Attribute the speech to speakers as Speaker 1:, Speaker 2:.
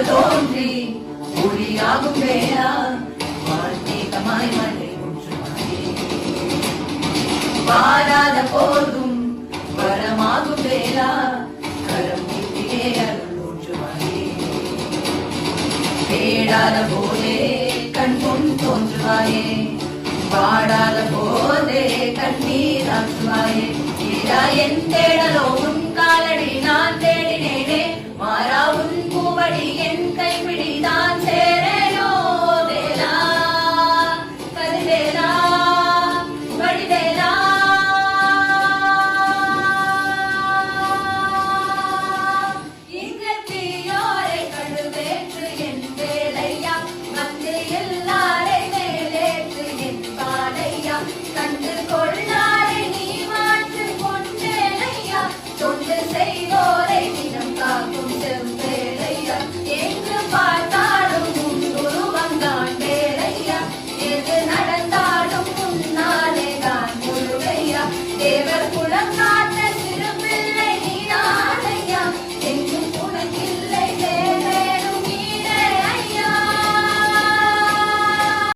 Speaker 1: தோன்றி ஒளியாகும் வேளா வார்த்தேகமாய் மழை ஒன்றுமாயே வாராத போதும் வரமாகும் வேளா கரம் நீட்டியே அருள் ஒன்றுமாயே தேடாத போதே கண் முன் தோன்றுவாயே பாடாத போதே கண்ணீர் ஆற்றுவாயே இதா என் தேடலோ உன் காலடி நான் தேடினேனே மாறா உன் பூவடி என் கைப்பிடி தான் சேரேனோ வேலா கதிரேலா வடிவேலா இங்கத்தியோரை கழுவேற்று என் வேலையா வந்து எல்லாரை மேலேற்று என் பாலையா கண்டு கொள்ளாரை நீ மாற்று கொண்டேனையா தொண்டு செய்வோரை தினம் காக்கும் செவ்வேலையா எங்கு பார்த்தாலும் உருவங்கான் வேலையா எது நடந்தாலும் முன்னாலே தான் முழுகையா தேவ